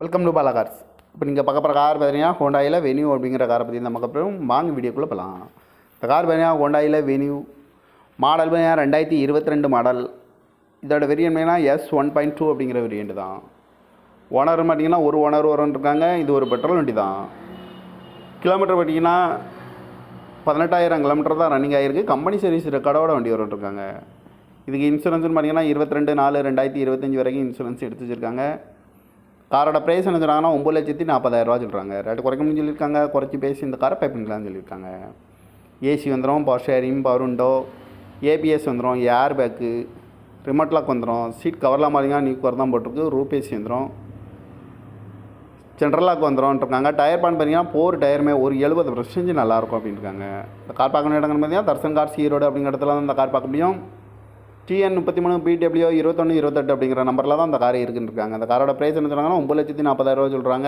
Welcome to Bala cars. இப்போ நீங்கள் பார்க்க போகிற கார் பார்த்தீங்கன்னா ஹோண்டாயில் வென்யூ அப்படிங்கிற காரை பற்றி நம்ம அப்புறம் வாங்க வீடியோக்குள்ளே போகலாம். இந்த கார் பார்த்தீங்கன்னா ஹோண்டாயில் வென்யூ மாடல் பார்த்தீங்கன்னா 2022 மாடல். இதோட வேரியன்ட் பார்த்தீங்கன்னா S1.2 அப்படிங்கிற வேரியண்ட் தான். ஓனர் பார்த்தீங்கன்னா ஒரு ஓனர் இருக்காங்க. இது ஒரு பெட்ரோல் வண்டி தான். கிலோமீட்டர் பார்த்தீங்கன்னா 18,000 கிலோமீட்டர் தான் ரன்னிங் ஆகிருக்கு. கம்பெனி சர்வீஸ் ரெக்கார்டோட வண்டி இருக்காங்க. இதுக்கு இன்சூரன்ஸ்னு பார்த்தீங்கன்னா 22/4/2025 வரைக்கும் இன்சூரன்ஸ் எடுத்து வச்சுருக்காங்க. காரோட ப்ரைஸ் என்ன சொல்கிறாங்கன்னா 9,40,000 சொல்கிறாங்க. ரேட்டு குறைக்கணும்னு சொல்லியிருக்காங்க. குறைச்சி பேசி இந்த காரை பை பண்ணிக்கலாம்னு சொல்லியிருக்காங்க. ஏசி வந்துடும், power sharing, power window, ABS வந்துடும், ஏர் பேக்கு, ரிமோட் லாக் வந்துடும், சீட் கவர்லாம் பார்த்தீங்கன்னா நியூ கவர் தான் போட்டிருக்கு. ரூப் ஏசி வந்துடும், சென்ட்ரல் லாக் வந்துடும். டயர் பான் பார்த்தீங்கன்னா 4 டயருமே ஒரு 70% நல்லாயிருக்கும் அப்படின்னு இருக்காங்க. இந்த கார் பார்க்கணும் இடங்கள் பார்த்தீங்கன்னா தர்சன் கார்ஸ் ஈரோடு அப்படிங்கிற இடத்துல தான் இந்த கார் பார்க்க முடியும். TN 33 BW 2128 அப்படிங்கிற நம்பரில் தான் அந்த கார் இருக்குன்னு இருக்காங்க. அந்த காரோட ப்ரைஸ் என்ன சொல்கிறாங்கன்னா 9,40,000 சொல்கிறாங்க.